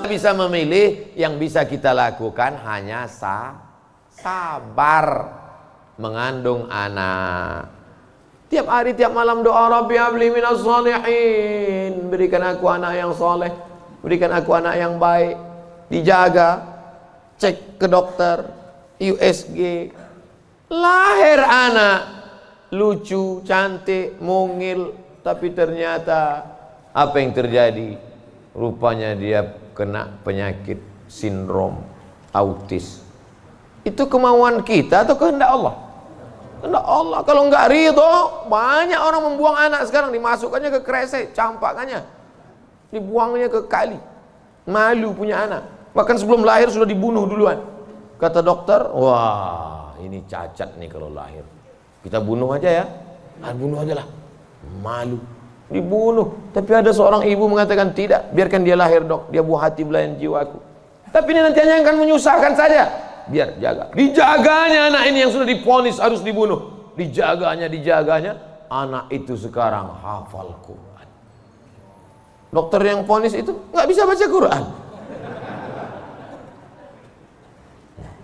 bisa memilih, yang bisa kita lakukan hanya sabar mengandung anak. Tiap hari, tiap malam doa, Rabbi habli minas shalihin, berikan aku anak yang soleh, berikan aku anak yang baik. Dijaga, cek ke dokter, USG, lahir anak lucu, cantik, mungil, tapi ternyata apa yang terjadi? Rupanya dia kena penyakit sindrom autis. Itu kemauan kita atau kehendak Allah? Kehendak Allah. Kalau nggak ridho, banyak orang membuang anak sekarang, dimasukkannya ke kresek, campakannya dibuangnya ke kali. Malu punya anak. Bahkan sebelum lahir sudah dibunuh duluan. Kata dokter, wah ini cacat nih kalau lahir. Kita bunuh aja ya. Bunuh aja lah. Malu. Dibunuh. Tapi ada seorang ibu mengatakan, tidak, biarkan dia lahir dok, dia buah hati belayan jiwaku. Tapi ini nanti hanya akan menyusahkan saja. Biar jaga. Dijaganya anak ini yang sudah divonis harus dibunuh. Dijaganya, anak itu sekarang hafal Quran. Dokter yang vonis itu nggak bisa baca Quran.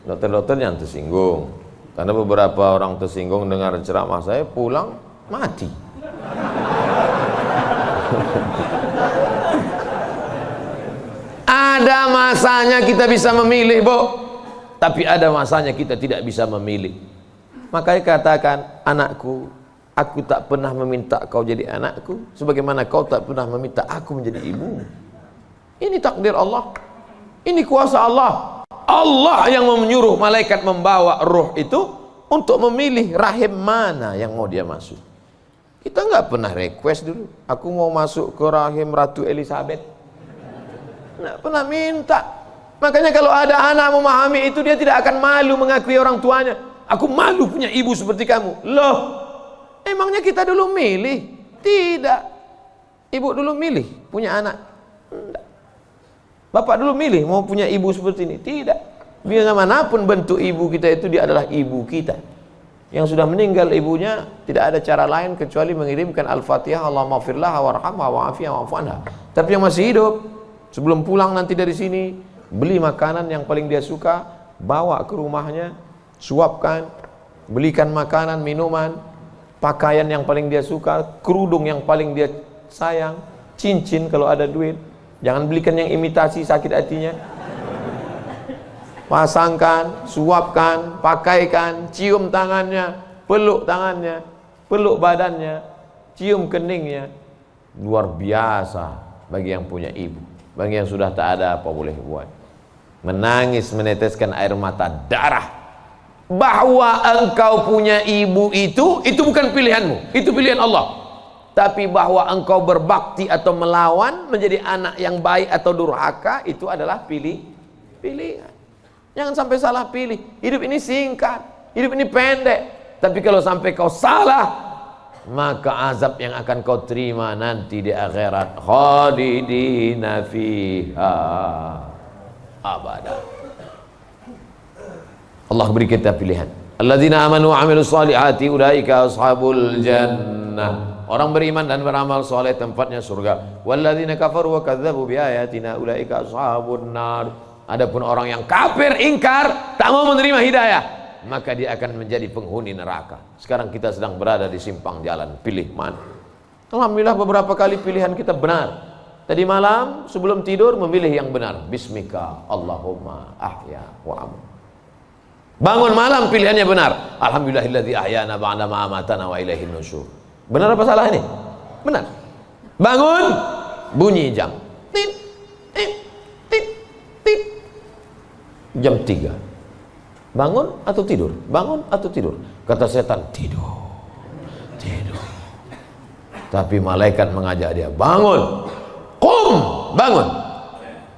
Dokter-dokter yang tersinggung, karena beberapa orang tersinggung dengar ceramah saya, pulang mati. Ada masanya kita bisa memilih, Bu, tapi ada masanya kita tidak bisa memilih. Makanya katakan, anakku, aku tak pernah meminta kau jadi anakku, sebagaimana kau tak pernah meminta aku menjadi ibumu. Ini takdir Allah, ini kuasa Allah. Allah yang menyuruh malaikat membawa ruh itu untuk memilih rahim mana yang mau dia masuk. Kita nggak pernah request dulu, aku mau masuk ke rahim Ratu Elizabeth. Nggak pernah minta. Makanya kalau ada anak memahami itu, dia tidak akan malu mengakui orang tuanya. Aku malu punya ibu seperti kamu. Loh, emangnya kita dulu milih? Tidak. Ibu dulu milih punya anak? Tidak. Bapak dulu milih mau punya ibu seperti ini? Tidak. Bagaimanapun bentuk ibu kita itu, dia adalah ibu kita. Yang sudah meninggal ibunya, tidak ada cara lain kecuali mengirimkan Al-Fatihah, Allahumma firlaha warhamha wa'afiyha wa'fu anha. Tapi yang masih hidup, sebelum pulang nanti dari sini, beli makanan yang paling dia suka, bawa ke rumahnya, suapkan, belikan makanan, minuman, pakaian yang paling dia suka, kerudung yang paling dia sayang, cincin kalau ada duit. Jangan belikan yang imitasi, sakit hatinya. Pasangkan, suapkan, pakaikan, cium tangannya, peluk tangannya, peluk badannya, cium keningnya. Luar biasa bagi yang punya ibu. Bagi yang sudah tak ada, apa boleh buat? Menangis, meneteskan air mata darah. Bahwa engkau punya ibu itu bukan pilihanmu, itu pilihan Allah. Tapi bahwa engkau berbakti atau melawan, menjadi anak yang baik atau durhaka, itu adalah pilihan. Jangan sampai salah pilih. Hidup ini singkat, hidup ini pendek. Tapi kalau sampai kau salah, maka azab yang akan kau terima nanti di akhirat, khalidina fiha abada. Allah beri kita pilihan. Alladzina amanu wa amilus salihati ulaika ashabul jannah. Orang beriman dan beramal soleh tempatnya surga. Walladzina kafaru wa kadzdzabu biayatina ulaika ashabun nar. Adapun orang yang kafir, ingkar, tak mau menerima hidayah, maka dia akan menjadi penghuni neraka. Sekarang kita sedang berada di simpang jalan, pilih mana? Alhamdulillah beberapa kali pilihan kita benar. Tadi malam sebelum tidur memilih yang benar. Bismika Allahumma ahya wa amut. Bangun malam pilihannya benar. Alhamdulillahilladzi ahyana ba'da ma amatana wa ilaihin nusyur. Benar apa salah ini? Benar. Bangun, bunyi jam. Tit, tit, tit, tit. Jam 3. Bangun atau tidur? Bangun atau tidur? Kata setan, tidur. Tidur. Tapi malaikat mengajak dia, bangun. Qum, bangun.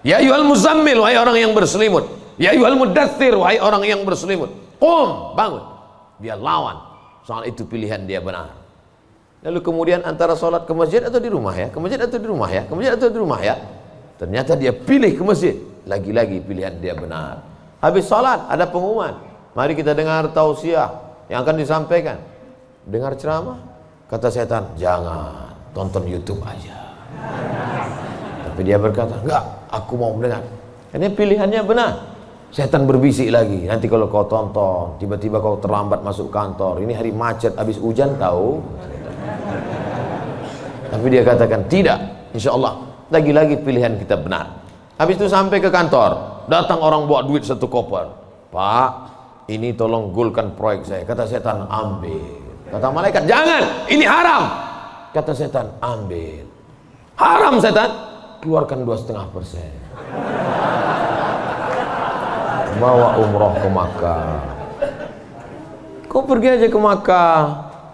Ya ayyuhal muzammil, wahai orang yang berselimut. Ya ayyuhal mudaththir, wahai orang yang berselimut. Qum, bangun. Dia lawan. Soal itu pilihan dia benar. Lalu kemudian antara sholat ke masjid atau di rumah ya, ke masjid atau di rumah ya, ke masjid atau di rumah ya. Ternyata dia pilih ke masjid. Lagi-lagi pilihan dia benar. Habis sholat ada pengumuman. Mari kita dengar tausiah yang akan disampaikan. Dengar ceramah. Kata setan, jangan, tonton YouTube aja. Tapi dia berkata, enggak, aku mau mendengar. Ini pilihannya benar. Setan berbisik lagi, nanti kalau kau tonton, tiba-tiba kau terlambat masuk kantor, ini hari macet, habis hujan tahu. Tapi dia katakan, tidak, insya Allah, lagi-lagi pilihan kita benar. Habis itu sampai ke kantor, datang orang bawa duit 1 koper. Pak, ini tolong golkan proyek saya. Kata setan, ambil. Kata malaikat, jangan, ini haram. Kata setan, ambil. Haram setan, keluarkan 2,5%. Bawa umroh ke Makkah. Kau pergi aja ke Makkah,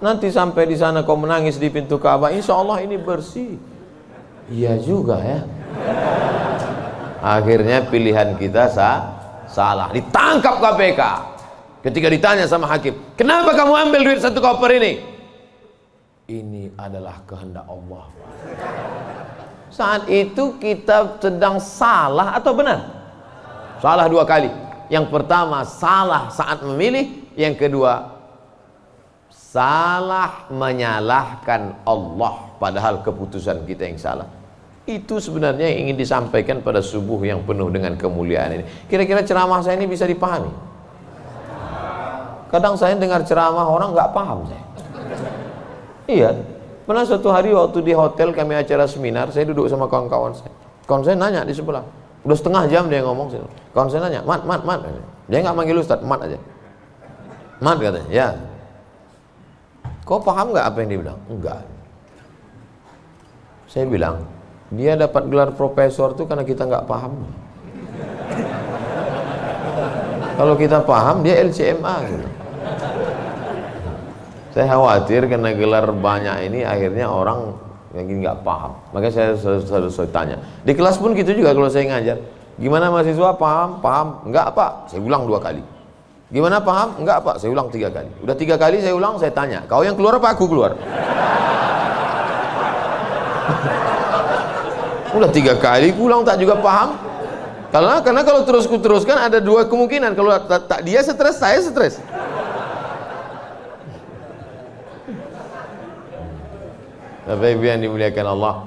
nanti sampai di sana kau menangis di pintu Ka'bah, insya Allah ini bersih. Iya juga ya. Akhirnya pilihan kita salah. Ditangkap KPK. Ketika ditanya sama hakim, kenapa kamu ambil duit 1 koper ini? Ini adalah kehendak Allah. Saat itu kita sedang salah atau benar? Salah 2 kali. Yang pertama salah saat memilih, yang kedua salah menyalahkan Allah padahal keputusan kita yang salah. Itu sebenarnya yang ingin disampaikan pada subuh yang penuh dengan kemuliaan ini. Kira-kira ceramah saya ini bisa dipahami? Kadang saya dengar ceramah orang nggak paham saya. Iya, pernah suatu hari waktu di hotel kami acara seminar, saya duduk sama kawan-kawan saya. Kawan saya nanya di sebelah, udah setengah jam dia ngomong. Kawan saya nanya, mat. Dia nggak manggil Ustadz, mat aja. Mat katanya, ya. Kau paham nggak apa yang dia bilang? Enggak. Saya bilang, dia dapat gelar profesor tuh karena kita nggak paham. Kalau kita paham, dia LCMA gitu. Saya khawatir karena gelar banyak ini akhirnya orang yang nggak paham. Makanya saya selalu tanya. Di kelas pun gitu juga kalau saya ngajar. Gimana mahasiswa paham? Paham? Enggak Pak. Saya ulang 2 kali. Gimana paham? Enggak Pak. Saya ulang 3 kali. Udah 3 kali saya ulang, saya tanya. Kau yang keluar apa aku keluar? Udah 3 kali ulang tak juga paham. Karena kalau teruskan ada 2 kemungkinan. Kalau tak dia stres, saya stres. Bapak Ibu yang dimuliakan Allah,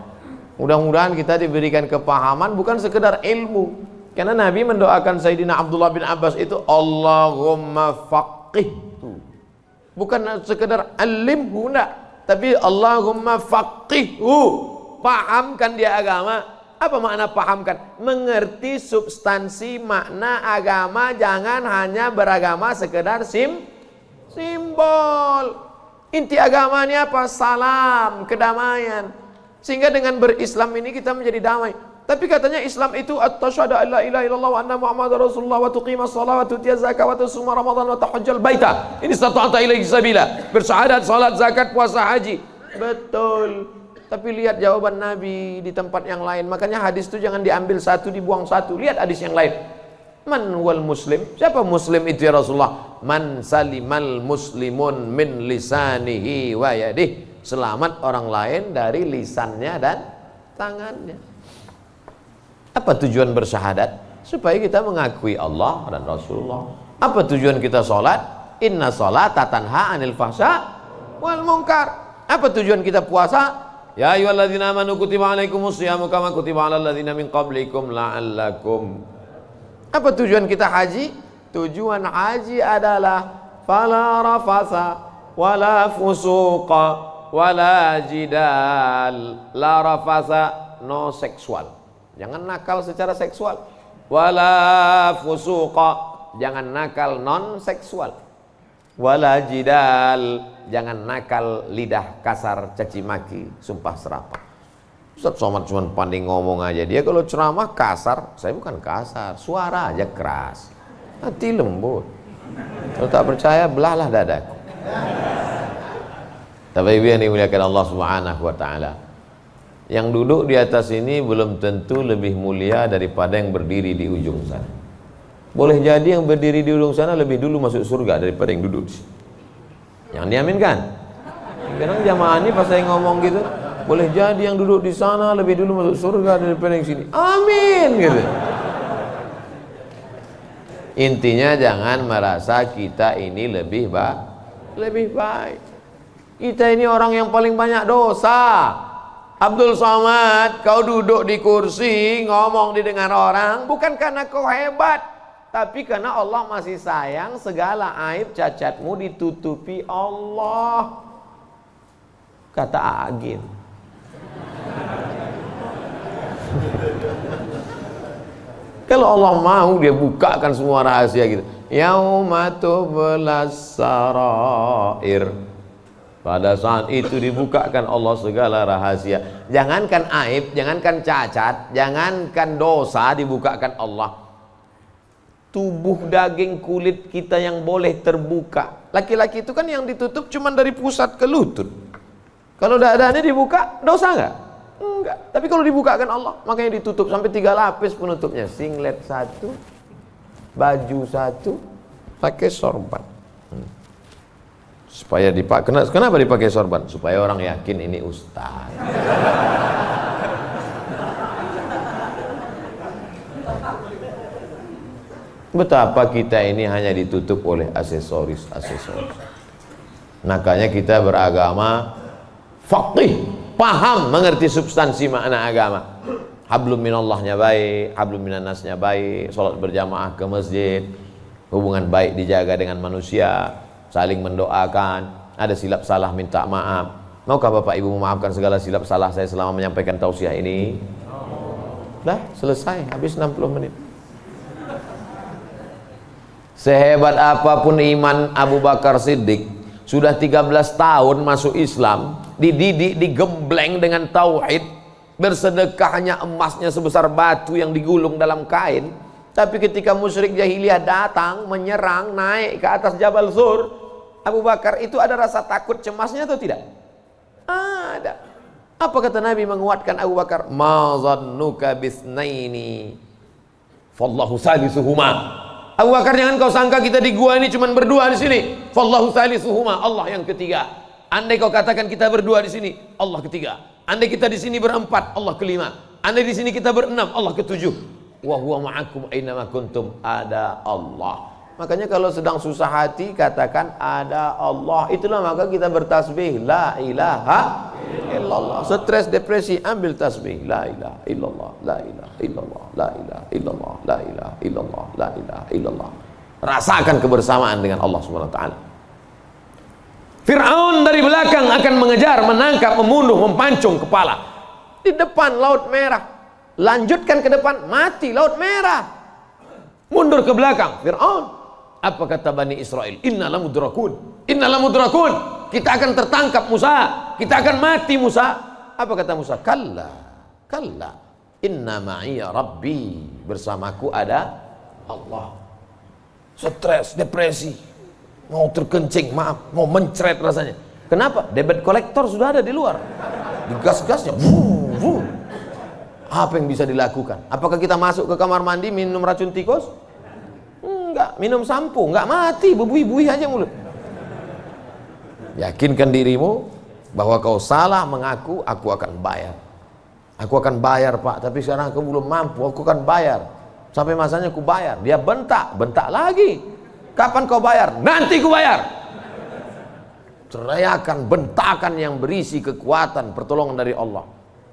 mudah-mudahan kita diberikan kepahaman bukan sekedar ilmu. Karena Nabi mendoakan Sayyidina Abdullah bin Abbas itu Allahumma faqihhu, bukan sekedar alimhu, enggak, tapi Allahumma faqihhu, pahamkan dia agama. Apa makna pahamkan? Mengerti substansi makna agama, jangan hanya beragama sekedar simbol. Inti agama ini apa? Salam, kedamaian. Sehingga dengan berislam ini kita menjadi damai. Tapi katanya Islam itu at-tasyhadu an la ilaha illallah wa anna muhammadar rasulullah wa tuqimas shalah wa tutiyaz zakat wa tasuma ramadan wa tahajjal baita. Ini stata'ata ilaihi sabila. Bersyahadat, salat, zakat, puasa, haji. Betul. Tapi lihat jawaban Nabi di tempat yang lain. Makanya hadis itu jangan diambil satu, dibuang satu. Lihat hadis yang lain. Man wal muslim? Siapa muslim itu ya Rasulullah? Man salimal muslimun min lisanihi wa yadih. Selamat orang lain dari lisannya dan tangannya. Apa tujuan bersyahadat? Supaya kita mengakui Allah dan Rasulullah. Apa tujuan kita sholat? Inna sholata tanha anil fahsya wal munkar. Apa tujuan kita puasa? Ya ayyuhalladzina amanu kutiba alaikumus syiyamu kama kutiba alal ladzina min qablikum la'allakum. Apa tujuan kita haji? Tujuan haji adalah fala rafasa wala fusuqa wala jidal. La rafasa, no seksual, jangan nakal secara seksual. Wala fusuqa, jangan nakal non seksual. Wala jidal, jangan nakal lidah kasar, caci maki, sumpah serapah. Ustaz Somad cuma pandai ngomong aja. Dia kalau ceramah kasar, saya bukan kasar, suara aja keras, hati lembut. Kalau tak percaya, belahlah dadaku. Tapi ibu yang dimuliakan Allah Subhanahu wa ta'ala, yang duduk di atas ini belum tentu lebih mulia daripada yang berdiri di ujung sana. Boleh jadi yang berdiri di ujung sana lebih dulu masuk surga daripada yang duduk di sini. Yang diaminkan. Kadang jamaah ini pas saya ngomong gitu, boleh jadi yang duduk di sana lebih dulu masuk surga daripada yang sini. Amin gitu. Intinya jangan merasa kita ini lebih baik. Kita ini orang yang paling banyak dosa. Abdul Somad, kau duduk di kursi, ngomong didengar orang, bukan karena kau hebat, tapi karena Allah masih sayang, segala aib cacatmu ditutupi Allah. Kata Agin. Kalau Allah mau, dia bukakan semua rahasia gitu. Yauma tublas sarair. Pada saat itu dibukakan Allah segala rahasia. Jangankan aib, jangankan cacat, jangankan dosa, dibukakan Allah. Tubuh, daging, kulit kita yang boleh terbuka. Laki-laki itu kan yang ditutup cuma dari pusat ke lutut. Kalau dadanya dibuka, dosa nggak? Enggak. Tapi kalau dibukakan Allah, makanya ditutup sampai 3 lapis penutupnya. Singlet 1, baju 1, pakai sorban. Supaya dipakai. Kenapa dipakai sorban? Supaya orang yakin ini ustaz. Betapa kita ini hanya ditutup oleh aksesoris. Makanya kita beragama faqih, paham, mengerti substansi makna agama. Hablum minallahnya baik, hablum minannasnya baik, sholat berjamaah ke masjid, hubungan baik dijaga dengan manusia, saling mendoakan, ada silap salah minta maaf. Maukah Bapak Ibu memaafkan segala silap salah saya selama menyampaikan tausiah ini? Dah selesai, habis 60 menit. Sehebat apapun iman Abu Bakar Siddiq, sudah 13 tahun masuk Islam, dididik, digembleng dengan tauhid, bersedekahnya emasnya sebesar batu yang digulung dalam kain. Tapi ketika musyrik jahiliyah datang menyerang, naik ke atas Jabal Zur, Abu Bakar itu ada rasa takut cemasnya atau tidak? Ada. Apa kata Nabi menguatkan Abu Bakar? Ma zannuka bisnaini fallahu salisuhuma. Abu Bakar, jangan kau sangka kita di gua ini cuma berdua di sini. Fallahu salisuhuma, Allah yang ketiga. Andai kau katakan kita berdua di sini, Allah ketiga. Andai kita di sini berempat, Allah kelima. Andai di sini kita berenam, Allah ketujuh. Wa huwa ma'akum aina ma kuntum, ada Allah. Makanya kalau sedang susah hati katakan ada Allah. Itulah maka kita bertasbih la ilaha illallah. Stres, depresi, ambil tasbih la ilaha illallah, la ilaha illallah, la ilaha illallah, la ilaha illallah, la ilaha illallah. Rasakan kebersamaan dengan Allah Subhanahu wa taala. Fir'aun dari belakang akan mengejar, menangkap, membunuh, mempancung kepala. Di depan Laut Merah. Lanjutkan ke depan, mati Laut Merah. Mundur ke belakang, Fir'aun. Apa kata Bani Israel? Inna lamudrakun. Inna lamudrakun. Kita akan tertangkap Musa. Kita akan mati Musa. Apa kata Musa? Kalla. Kalla. Inna ma'iya Rabbi. Bersamaku ada Allah. Stres, depresi. Mau terkencing, maaf. Mau mencret rasanya. Kenapa? Debit kolektor sudah ada di luar. Digas-gasnya. Apa yang bisa dilakukan? Apakah kita masuk ke kamar mandi minum racun tikus? Enggak, minum sampo, enggak mati, bebui-bui aja mulut. Yakinkan dirimu bahwa kau salah mengaku, aku akan bayar. Aku akan bayar Pak, tapi sekarang aku belum mampu, aku akan bayar. Sampai masanya aku bayar. Dia bentak, bentak lagi. Kapan kau bayar? Nanti ku bayar. Teriakan, bentakan yang berisi kekuatan, pertolongan dari Allah.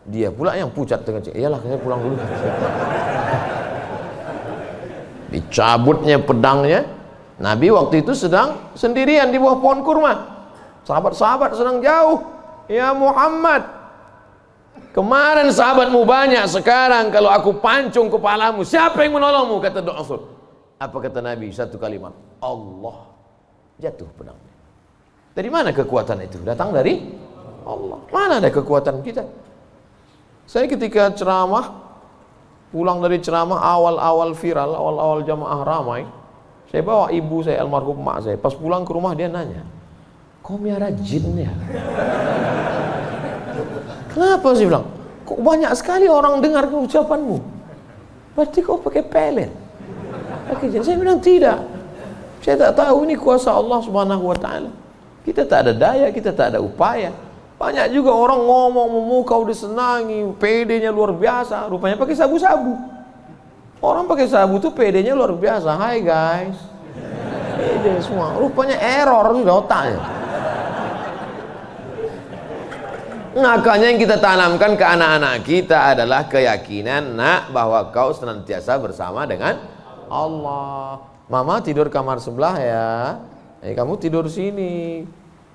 Dia pula yang pucat dengan cik. Iyalah, saya pulang dulu. Dicabutnya pedangnya. Nabi waktu itu sedang sendirian di bawah pohon kurma. Sahabat-sahabat sedang jauh. Ya Muhammad, kemarin sahabatmu banyak, sekarang kalau aku pancung kepalamu, siapa yang menolongmu? Kata Du'asul. Apa kata Nabi? Satu kalimat, Allah. Jatuh pedangnya. Dari mana kekuatan itu? Datang dari Allah. Mana ada kekuatan kita? Saya ketika ceramah, pulang dari ceramah awal-awal viral, awal-awal jamaah ramai, saya bawa ibu saya, almarhum mak saya. Pas pulang ke rumah dia nanya, kau miara jin ya? Kenapa sih bilang? Kok banyak sekali orang dengar ucapanmu? Berarti kau pakai pelet? Pakai jin? Saya bilang tidak. Saya tak tahu, ini kuasa Allah Subhanahu wa taala. Kita tak ada daya, kita tak ada upaya. Banyak juga orang ngomong memukau disenangi, PD-nya luar biasa, rupanya pakai sabu-sabu. Orang pakai sabu tuh PD-nya luar biasa. Hai guys, PD semua, rupanya error sudah otaknya. Makanya yang kita tanamkan ke anak-anak kita adalah keyakinan, nak, bahwa kau senantiasa bersama dengan Allah. Mama tidur kamar sebelah ya, kamu tidur sini.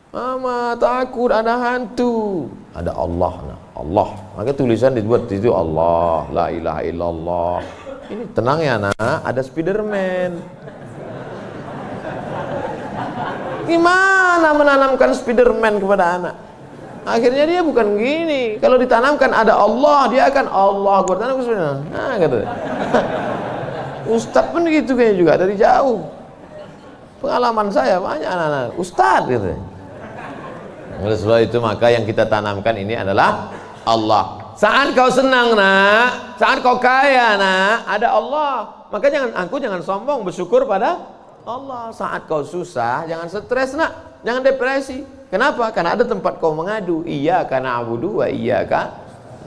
Mama takut ada hantu. Ada Allah, nak. Allah. Maka tulisan dibuat di situ Allah, la ilaha illallah. Ini tenang ya nak, ada Spiderman. Gimana menanamkan Spiderman kepada anak? Akhirnya dia bukan gini. Kalau ditanamkan ada Allah, dia akan Allah. Gua tanam Spiderman. Nah, kata. Ustadz pun gitu kayaknya juga dari jauh. Pengalaman saya banyak anak-anak Ustadz gitu. Oleh sebab itu maka yang kita tanamkan ini adalah Allah. Saat kau senang nak, saat kau kaya nak, ada Allah. Maka jangan sombong, bersyukur pada Allah. Saat kau susah, jangan stres nak, jangan depresi. Kenapa? Karena ada tempat kau mengadu. Iyyaka na'budu wa iyyaka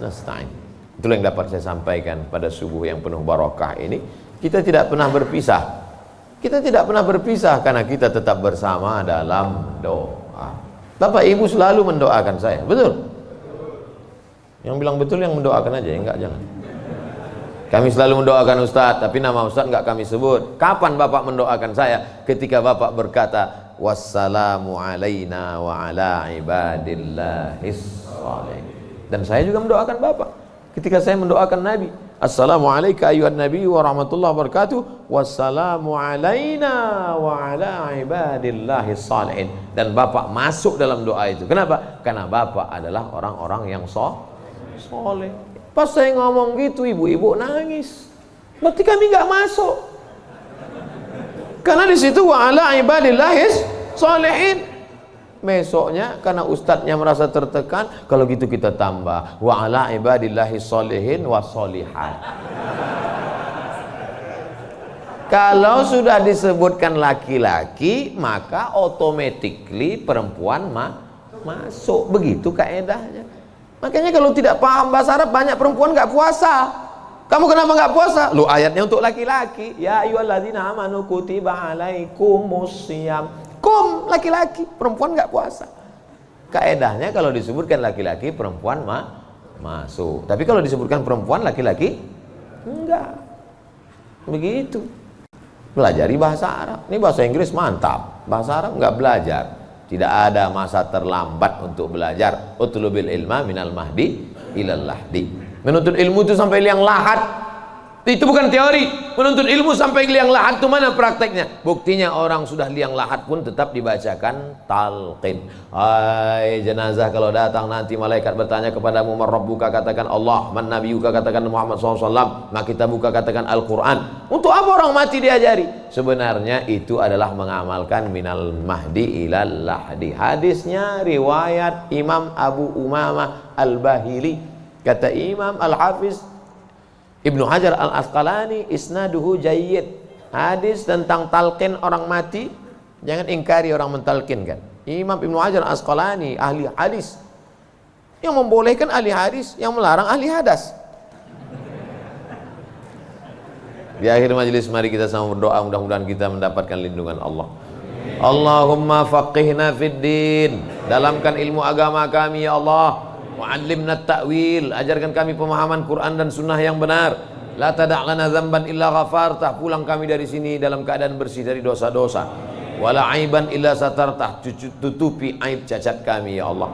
nasta'in. Itulah yang dapat saya sampaikan pada subuh yang penuh barakah ini. Kita tidak pernah berpisah. Kita tidak pernah berpisah karena kita tetap bersama dalam doa. Bapak Ibu selalu mendoakan saya, betul? Yang bilang betul yang mendoakan aja, enggak jangan. Kami selalu mendoakan Ustadz, tapi nama Ustadz enggak kami sebut. Kapan Bapak mendoakan saya? Ketika Bapak berkata, wassalamu alaina wa ala ibadillahis shalihin. Dan saya juga mendoakan Bapak. Ketika saya mendoakan Nabi, assalamualaikum ayuhan nabi wa rahmatullahi wabarakatuh, wassalamu alaina wa ala ibadillahis shalihin. Dan Bapak masuk dalam doa itu. Kenapa? Karena Bapak adalah orang-orang yang soleh. Pas saya ngomong gitu, ibu-ibu nangis. Berarti kami nggak masuk. Karena di situ wa ala ibadillahis shalihin. Besoknya karena ustadznya merasa tertekan, kalau gitu kita tambah wa ala ibadillahis shalihin wa sholihat. Kalau sudah disebutkan laki-laki, maka automatically perempuan masuk. Begitu kaedahnya. Makanya kalau tidak paham bahasa Arab, banyak perempuan nggak puasa. Kamu kenapa nggak puasa? Lu ayatnya untuk laki-laki. Ya ayyuhalladzina amanu kutiba alaikumusiyam. Laki-laki, perempuan nggak puasa. Kaedahnya kalau disebutkan laki-laki, perempuan masuk. Tapi kalau disebutkan perempuan, laki-laki enggak. Begitu. Pelajari bahasa Arab. Ini bahasa Inggris mantap. Bahasa Arab nggak belajar. Tidak ada masa terlambat untuk belajar. Utlubil ilma minal mahdi ilal lahdi. Menuntut ilmu itu sampai liang lahat. Itu bukan teori. Menuntut ilmu sampai liang lahat itu mana prakteknya? Buktinya orang sudah liang lahat pun tetap dibacakan talqin. Hai jenazah, kalau datang nanti malaikat bertanya kepadamu, man rabbuka, katakan Allah, man nabiyuka, katakan Muhammad SAW, maka kita buka katakan Al-Quran. Untuk apa orang mati diajari? Sebenarnya itu adalah mengamalkan minal mahdi ilal lahdi. Hadisnya riwayat Imam Abu Umamah Al-Bahili. Kata Imam Al-Hafiz Ibnu Hajar Al-Asqalani, isnaduhu jayyid. Hadis tentang talqin orang mati, jangan ingkari orang mentalkinkan. Imam Ibnu Hajar Al-Asqalani, ahli hadis, yang membolehkan ahli hadis, yang melarang ahli hadas. Di akhir majelis mari kita sama berdoa, mudah-mudahan kita mendapatkan lindungan Allah. Allahumma faqihna fid din, dalamkan ilmu agama kami ya Allah. Wa'allimna ta'wil, ajarkan kami pemahaman Quran dan sunnah yang benar. La tada' lana dzamban illa ghafartah, pulang kami dari sini dalam keadaan bersih dari dosa-dosa. Wala aiban illa satartah, tutupi aib cacat kami ya Allah.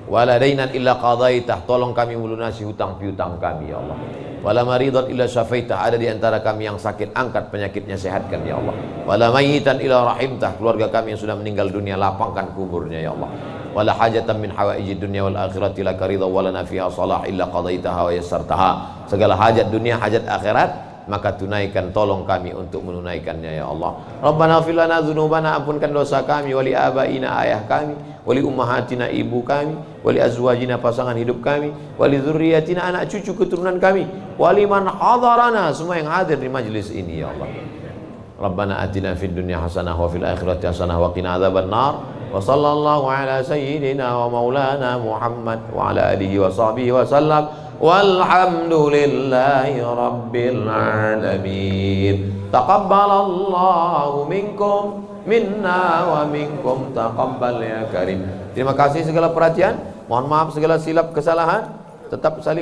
Wala dainan illa qadaitah, tolong kami melunasi hutang piutang kami ya Allah. Wala maridan illa syafaitah, ada di antara kami yang sakit, angkat penyakitnya, sehatkan ya Allah. Wala mayitan illa rahimtah, keluarga kami yang sudah meninggal dunia, lapangkan kuburnya ya Allah. Wala hajatan min hawaijid dunya wal akhirati laka ridha wa lana fiha salah illa qadaitaha wa yassartaha. Segala hajat dunia, hajat akhirat, maka tunaikan, tolong kami untuk menunaikannya ya Allah. Rabbana ighfir lana dzunubana, ampunkan dosa kami, wali abaina, ayah kami, wali ummahatina, ibu kami, wali azwajina, pasangan hidup kami, wali dzurriyyatina, anak cucu keturunan kami, wali man hadarana, semua yang hadir di majlis ini ya Allah. Rabbana atina fid dunya hasanah wa fil akhirati hasanah wa qina adzabannar. Wa sallallahu ala sayyidina wa maulana Muhammad wa ala alihi wa sahbihi wa sallam. Walhamdulillahi rabbil alamin. Taqabbalallahu minkum minna wa minkum taqabbal ya karim. Terima kasih segala perhatian. Mohon maaf segala silap kesalahan, tetap saling